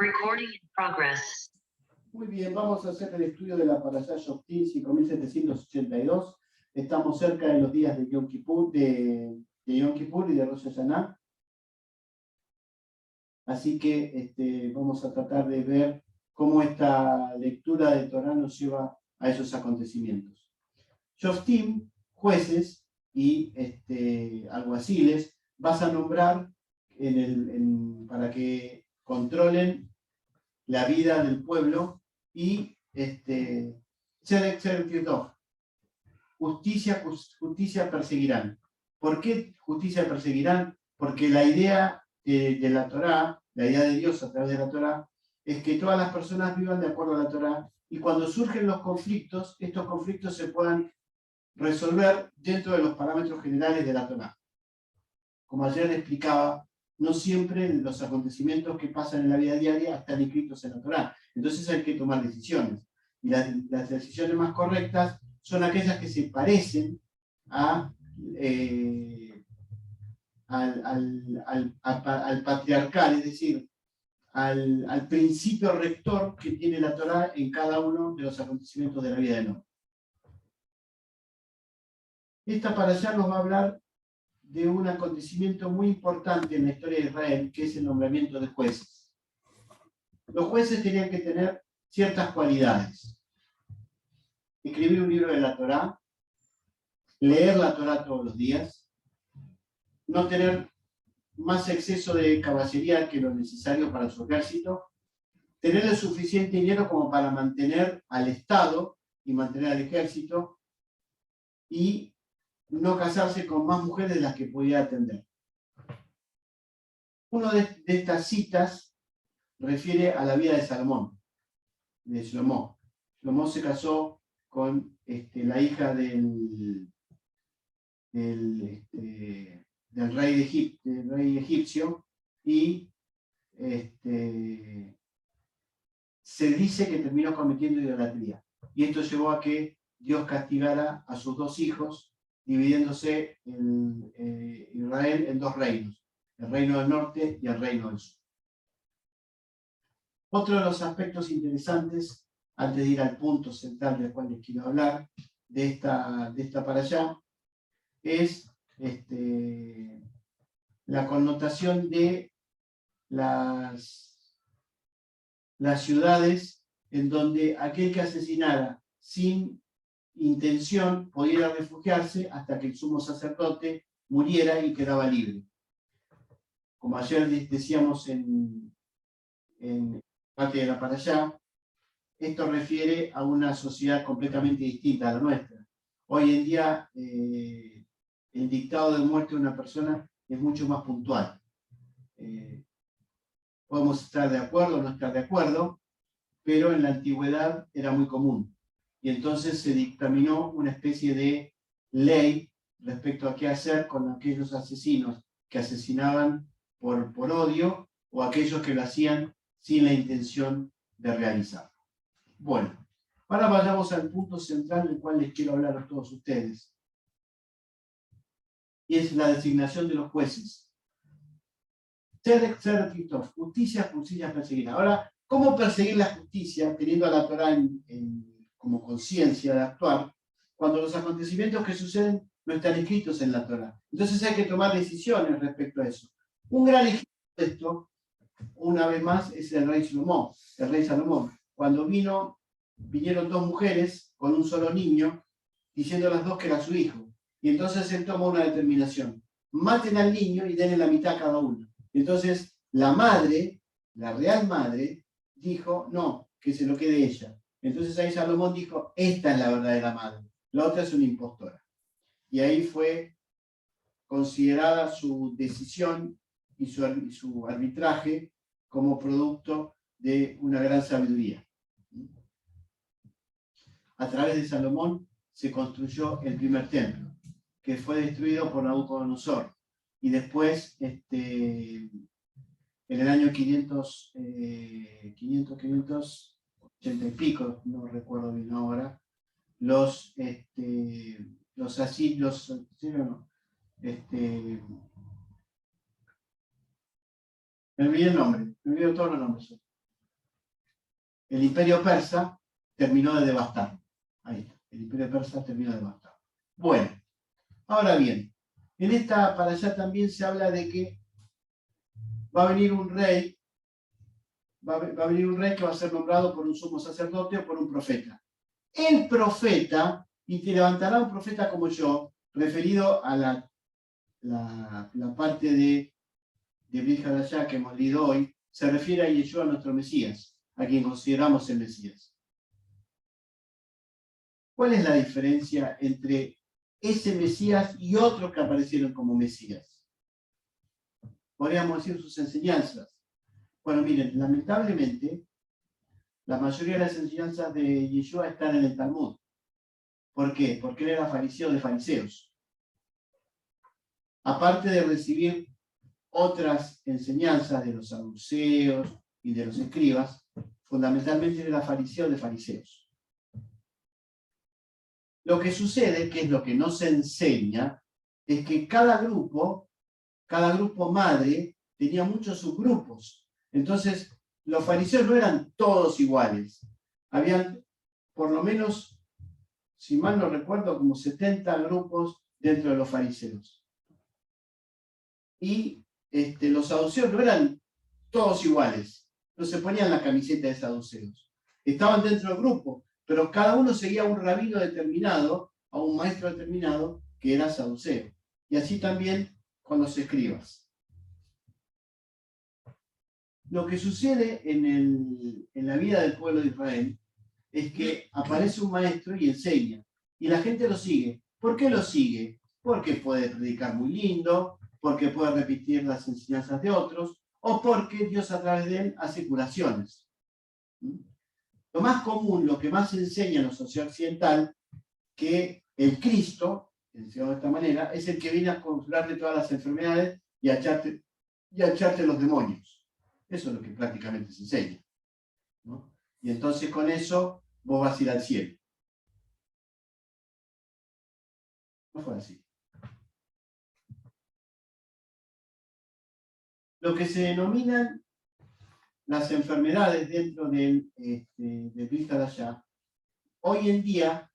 Recording in progress. Muy bien, vamos a hacer el estudio de la Parashá Shoftim 5782. Estamos cerca de los días de Yom Kippur, de Yom Kippur y de Rosh Hashanah. Así que vamos a tratar de ver cómo esta lectura de Torah nos lleva a esos acontecimientos. Shoftim, jueces y alguaciles, vas a nombrar para que controlen la vida del pueblo y justicia perseguirán. ¿Por qué justicia perseguirán? Porque la idea de la Torá, la idea de Dios a través de la Torá, es que todas las personas vivan de acuerdo a la Torá y cuando surgen los conflictos, estos conflictos se puedan resolver dentro de los parámetros generales de la Torá. Como ayer explicaba, no siempre los acontecimientos que pasan en la vida diaria están inscritos en la Torá. Entonces hay que tomar decisiones. Y las decisiones más correctas son aquellas que se parecen al patriarcal, es decir, al principio rector que tiene la Torá en cada uno de los acontecimientos de la vida del hombre. Esta parashá nos va a hablar de un acontecimiento muy importante en la historia de Israel, que es el nombramiento de jueces. Los jueces tenían que tener ciertas cualidades. Escribir un libro de la Torá, leer la Torá todos los días, no tener más exceso de caballería que lo necesario para su ejército, tener el suficiente dinero como para mantener al Estado y mantener al ejército, y no casarse con más mujeres de las que podía atender. Una de estas citas refiere a la vida de Salomón, de Shlomo. Shlomo se casó con la hija del rey egipcio y se dice que terminó cometiendo idolatría. Y esto llevó a que Dios castigara a sus dos hijos, dividiéndose Israel en dos reinos, el reino del norte y el reino del sur. Otro de los aspectos interesantes, antes de ir al punto central del cual les quiero hablar, de esta parashá, es la connotación de las ciudades en donde aquel que asesinara sin intención podía refugiarse hasta que el sumo sacerdote muriera y quedaba libre. Como ayer decíamos en parte de la parashá, esto refiere a una sociedad completamente distinta a la nuestra. Hoy en día el dictado de muerte de una persona es mucho más puntual. Podemos estar de acuerdo o no estar de acuerdo, pero en la antigüedad era muy común. Y entonces se dictaminó una especie de ley respecto a qué hacer con aquellos asesinos que asesinaban por odio o aquellos que lo hacían sin la intención de realizarlo. Bueno, ahora vayamos al punto central del cual les quiero hablar a todos ustedes. Y es la designación de los jueces. Justicia perseguida. Ahora, ¿cómo perseguir la justicia teniendo a la Torá como conciencia de actuar cuando los acontecimientos que suceden no están escritos en la Torá? Entonces hay que tomar decisiones respecto a eso. Un gran ejemplo de esto, una vez más, es el rey Salomón. Cuando vinieron dos mujeres con un solo niño, diciendo las dos que era su hijo. Y entonces él tomó una determinación. Maten al niño y denle la mitad a cada uno. Entonces la madre, la real madre, dijo, no, que se lo quede ella. Entonces ahí Salomón dijo, esta es la verdadera madre, la otra es una impostora. Y ahí fue considerada su decisión y su arbitraje como producto de una gran sabiduría. A través de Salomón se construyó el primer templo, que fue destruido por Nabucodonosor. Y después, en el año 580 y pico, no recuerdo bien ahora, asirios, me olvidé el nombre, me olvidé todos los nombres. el imperio persa terminó de devastar. Ahí está, el imperio persa terminó de devastar. Bueno, ahora bien, en esta para allá también se habla de que va a venir un rey, va a venir un rey que va a ser nombrado por un sumo sacerdote o por un profeta. El profeta, y te levantará un profeta como yo, referido a la parte de Brit Hadashah que hemos leído hoy, se refiere a Yeshua, nuestro Mesías, a quien consideramos el Mesías. ¿Cuál es la diferencia entre ese Mesías y otros que aparecieron como Mesías? Podríamos decir sus enseñanzas. Bueno, miren, lamentablemente, la mayoría de las enseñanzas de Yeshua están en el Talmud. ¿Por qué? Porque él era fariseo de fariseos. Aparte de recibir otras enseñanzas de los saduceos y de los escribas, fundamentalmente era fariseo de fariseos. Lo que sucede, que es lo que no se enseña, es que cada grupo madre, tenía muchos subgrupos. Entonces, los fariseos no eran todos iguales. Habían, por lo menos, si mal no recuerdo, como 70 grupos dentro de los fariseos. Y los saduceos no eran todos iguales. No se ponían la camiseta de saduceos. Estaban dentro del grupo, pero cada uno seguía a un rabino determinado, a un maestro determinado, que era saduceo. Y así también con los escribas. Lo que sucede en la vida del pueblo de Israel es que aparece un maestro y enseña, y la gente lo sigue. ¿Por qué lo sigue? Porque puede predicar muy lindo, porque puede repetir las enseñanzas de otros, o porque Dios a través de él hace curaciones. Lo más común, lo que más se enseña en la sociedad occidental, que el Cristo, enseñado de esta manera, es el que viene a curarte todas las enfermedades y a echarte los demonios. Eso es lo que prácticamente se enseña, ¿no? Y entonces con eso vos vas a ir al cielo. No fue así. Lo que se denominan las enfermedades dentro del Brit Hadashah, hoy en día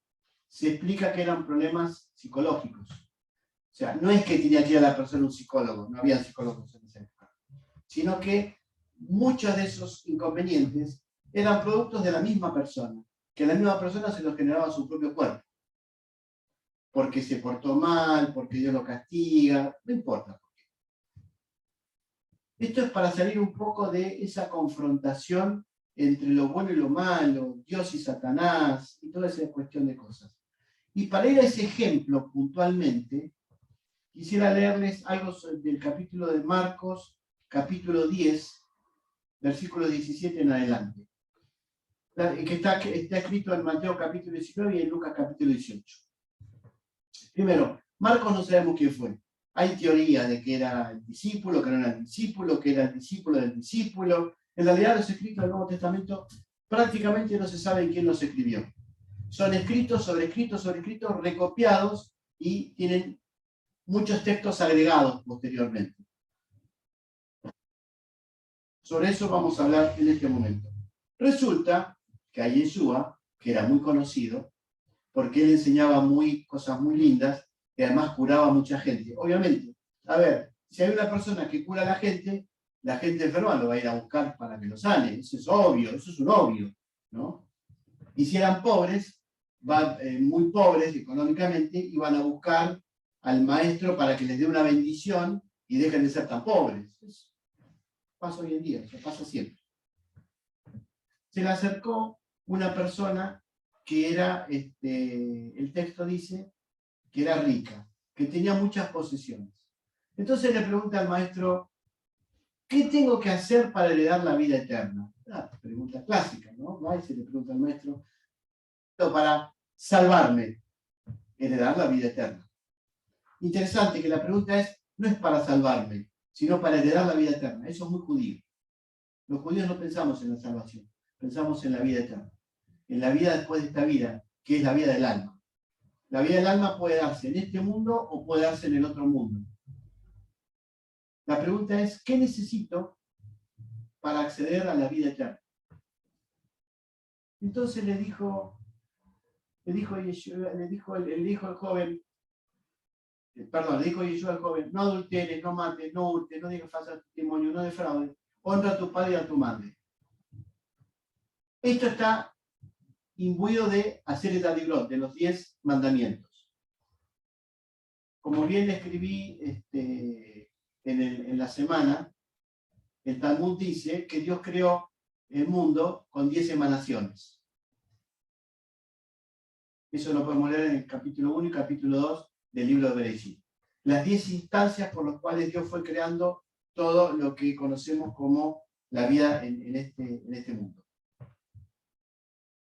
se explica que eran problemas psicológicos. O sea, no es que tenía que ir a la persona un psicólogo, no había psicólogos en esa época, sino que muchos de esos inconvenientes eran productos de la misma persona, que la misma persona se los generaba a su propio cuerpo. Porque se portó mal, porque Dios lo castiga, no importa. Esto es para salir un poco de esa confrontación entre lo bueno y lo malo, Dios y Satanás, y toda esa cuestión de cosas. Y para ir a ese ejemplo puntualmente, quisiera leerles algo del capítulo de Marcos, capítulo 10, versículo 17 en adelante, que está escrito en Mateo capítulo 19 y en Lucas capítulo 18. Primero, Marcos no sabemos quién fue. Hay teorías de que era el discípulo, que no era el discípulo, que era el discípulo del discípulo. En realidad los escritos del Nuevo Testamento prácticamente no se sabe quién los escribió. Son escritos sobre escritos sobre escritos recopiados y tienen muchos textos agregados posteriormente. Sobre eso vamos a hablar en este momento. Resulta que a Yeshua, que era muy conocido, porque él enseñaba cosas muy lindas y además curaba a mucha gente. Obviamente, a ver, si hay una persona que cura a la gente enferma lo va a ir a buscar para que lo sane. Eso es obvio, eso es un obvio, ¿no? Y si eran pobres, muy pobres económicamente, iban a buscar al maestro para que les dé una bendición y dejen de ser tan pobres. Eso pasa hoy en día, eso pasa siempre. Se le acercó una persona que era, el texto dice, que era rica, que tenía muchas posesiones. Entonces le pregunta al maestro, ¿qué tengo que hacer para heredar la vida eterna? Pregunta clásica, ¿no? Va y se le pregunta al maestro, para salvarme, heredar la vida eterna. Interesante que la pregunta no es para salvarme, sino para heredar la vida eterna. Eso es muy judío. Los judíos no pensamos en la salvación, pensamos en la vida eterna, en la vida después de esta vida, que es la vida del alma. La vida del alma puede darse en este mundo o puede darse en el otro mundo. La pregunta es, ¿qué necesito para acceder a la vida eterna? Entonces le dijo Yeshua, le dijo el joven, perdón, le dijo Yeshua al joven, no adulteres, no mates, no hurtes, no digas falso testimonio, no defraudes, honra a tu padre y a tu madre. Esto está imbuido de hacer el Tadiglot, de los 10 mandamientos. Como bien le escribí en la semana, el Talmud dice que Dios creó el mundo con 10 emanaciones. Eso lo podemos leer en el capítulo 1 y capítulo 2 del libro de Bereshit. Las 10 instancias por las cuales Dios fue creando todo lo que conocemos como la vida en este mundo.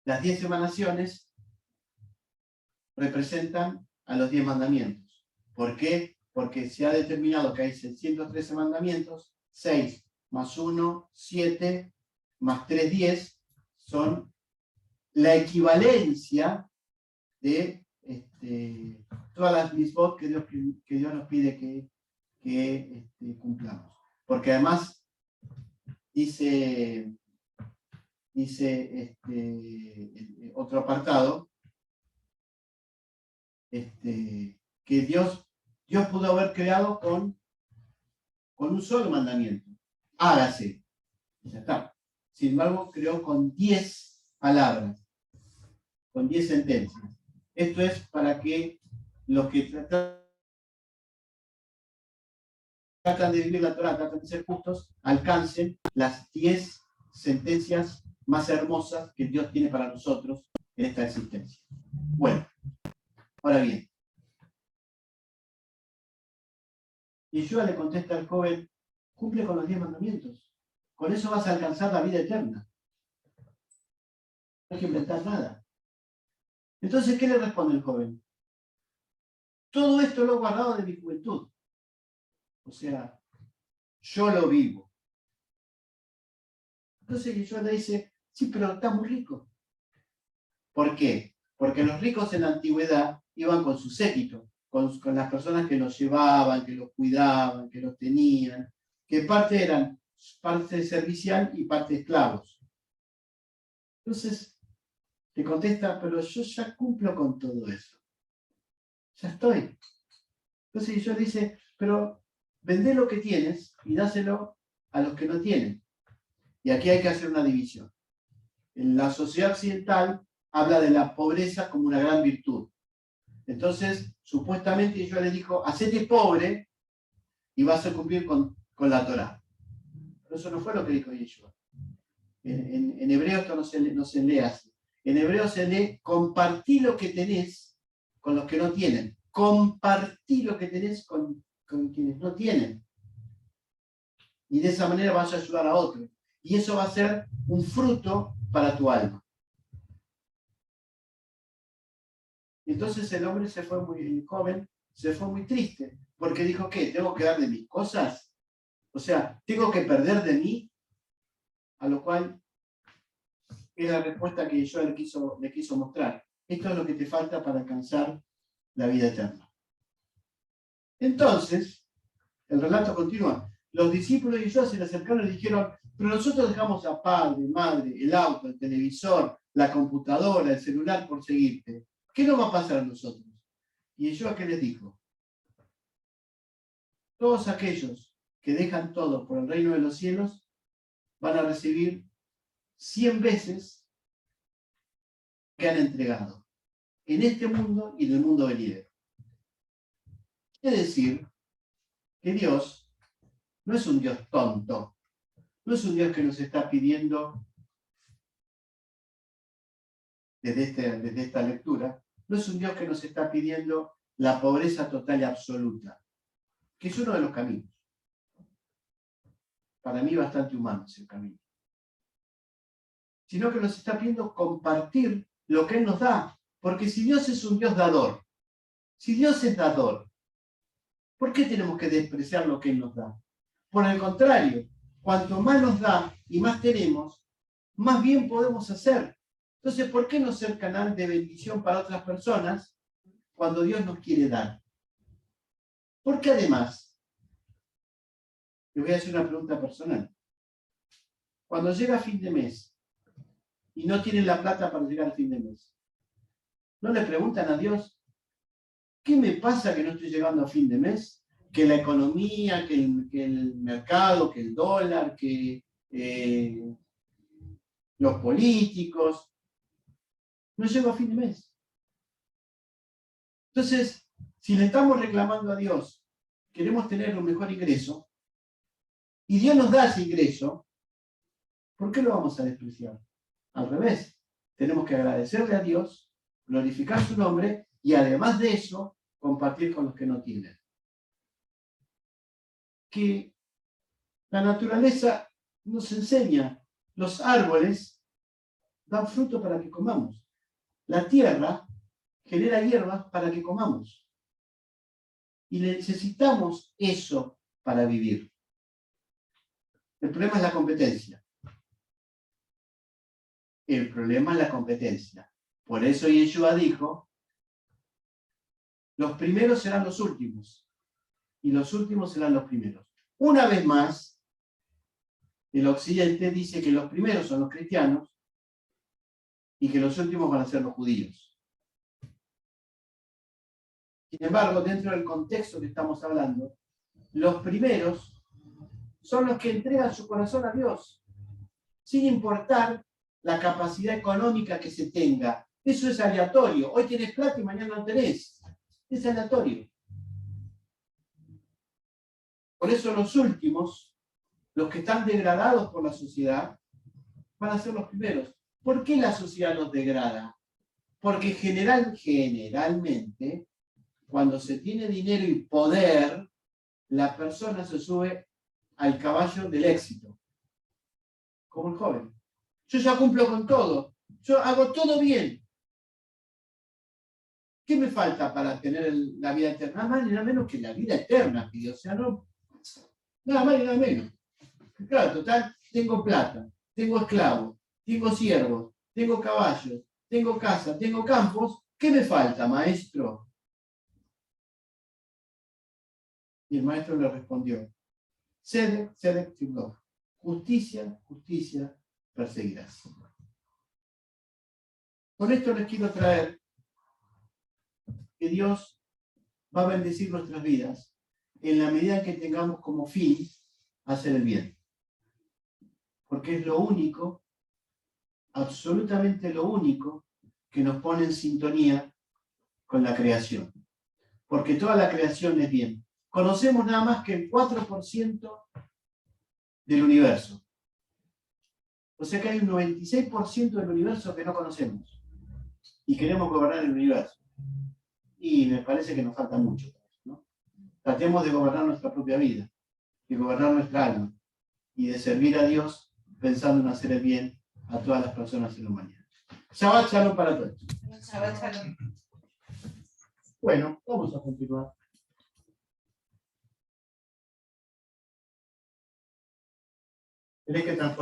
Las 10 emanaciones representan a los 10 mandamientos. ¿Por qué? Porque se ha determinado que hay 613 mandamientos, 6 más 1, 7, más 3, 10, son la equivalencia de todas las mitzvot que Dios nos pide que cumplamos. Porque además dice otro apartado, que Dios pudo haber creado con un solo mandamiento. Hágase. Ya está. Sin embargo, creó con 10 palabras, con 10 sentencias. Esto es para que los que tratan de vivir la Torah, tratan de ser justos, alcancen las 10 sentencias más hermosas que Dios tiene para nosotros en esta existencia. Bueno, ahora bien, Yeshua le contesta al joven, cumple con los 10 mandamientos. Con eso vas a alcanzar la vida eterna. No hay que inventar nada. Entonces, ¿qué le responde el joven? Todo esto lo he guardado de mi juventud. O sea, yo lo vivo. Entonces Yeshua le dice, sí, pero está muy rico. ¿Por qué? Porque los ricos en la antigüedad iban con su séquito, con las personas que los llevaban, que los cuidaban, que los tenían, que parte eran parte servicial y parte esclavos. Entonces, te contesta, pero yo ya cumplo con todo eso. Ya estoy. Entonces Yeshua dice, pero vendé lo que tienes y dáselo a los que no tienen. Y aquí hay que hacer una división. En la sociedad occidental habla de la pobreza como una gran virtud. Entonces, supuestamente Yeshua le dijo, hacete pobre y vas a cumplir con la Torá. Pero eso no fue lo que dijo Yeshua. En hebreo esto no se lee así. En hebreo se lee, compartí lo que tenés con los que no tienen. Compartí lo que tenés con quienes no tienen. Y de esa manera vas a ayudar a otros. Y eso va a ser un fruto para tu alma. Y entonces el hombre el joven se fue muy triste, porque dijo, ¿qué? ¿Tengo que dar de mis cosas? O sea, ¿tengo que perder de mí? A lo cual es la respuesta que yo le quiso mostrar. Esto es lo que te falta para alcanzar la vida eterna. Entonces, el relato continúa. Los discípulos y yo se le acercaron y le dijeron, pero nosotros dejamos a padre, madre, el auto, el televisor, la computadora, el celular por seguirte. ¿Qué nos va a pasar a nosotros? Y yo, ¿qué les dijo? Todos aquellos que dejan todo por el reino de los cielos van a recibir 100 veces lo que han entregado en este mundo y en el mundo venidero. Es decir, que Dios no es un Dios tonto, no es un Dios que nos está pidiendo desde esta lectura, no es un Dios que nos está pidiendo la pobreza total y absoluta, que es uno de los caminos. Para mí bastante humano es el camino. Sino que nos está pidiendo compartir lo que Él nos da. Porque si Dios es un Dios dador, si Dios es dador, ¿por qué tenemos que despreciar lo que Él nos da? Por el contrario, cuanto más nos da y más tenemos, más bien podemos hacer. Entonces, ¿por qué no ser canal de bendición para otras personas cuando Dios nos quiere dar? Porque además, le voy a hacer una pregunta personal. Cuando llega fin de mes y no tienen la plata para llegar al fin de mes. ¿No le preguntan a Dios, qué me pasa que no estoy llegando a fin de mes? Que la economía, que el mercado, que el dólar, que los políticos, no llego a fin de mes. Entonces, si le estamos reclamando a Dios, queremos tener un mejor ingreso, y Dios nos da ese ingreso, ¿por qué lo vamos a despreciar? Al revés, tenemos que agradecerle a Dios, glorificar su nombre, y además de eso, compartir con los que no tienen. Que la naturaleza nos enseña, los árboles dan fruto para que comamos. La tierra genera hierbas para que comamos. Y necesitamos eso para vivir. El problema es la competencia. El problema es la competencia. Por eso Yeshua dijo, los primeros serán los últimos y los últimos serán los primeros. Una vez más, el occidente dice que los primeros son los cristianos y que los últimos van a ser los judíos. Sin embargo, dentro del contexto que estamos hablando, los primeros son los que entregan su corazón a Dios, sin importar la capacidad económica que se tenga. Eso es aleatorio. Hoy tenés plata y mañana no tenés. Es aleatorio. Por eso los últimos, los que están degradados por la sociedad, van a ser los primeros. ¿Por qué la sociedad los degrada? Porque generalmente, cuando se tiene dinero y poder, la persona se sube al caballo del éxito. Como el joven. Yo ya cumplo con todo. Yo hago todo bien. ¿Qué me falta para tener la vida eterna? Nada más ni nada menos que la vida eterna, pidió. O sea, no, nada más ni nada menos. Claro, total, tengo plata, tengo esclavos, tengo siervos, tengo caballos, tengo casa, tengo campos. ¿Qué me falta, maestro? Y el maestro le respondió, Sedek Tivlov, justicia, justicia, perseguirás. Con esto les quiero traer que Dios va a bendecir nuestras vidas en la medida que tengamos como fin hacer el bien. Porque es lo único, absolutamente lo único, que nos pone en sintonía con la creación. Porque toda la creación es bien. Conocemos nada más que el 4% del universo. O sea que hay un 96% del universo que no conocemos. Y queremos gobernar el universo. Y me parece que nos falta mucho, ¿no? Tratemos de gobernar nuestra propia vida, de gobernar nuestra alma y de servir a Dios pensando en hacer el bien a todas las personas en la humanidad. Shabbat Shalom para todos. Shabbat Shalom. Bueno, vamos a continuar. Tenés que transformar.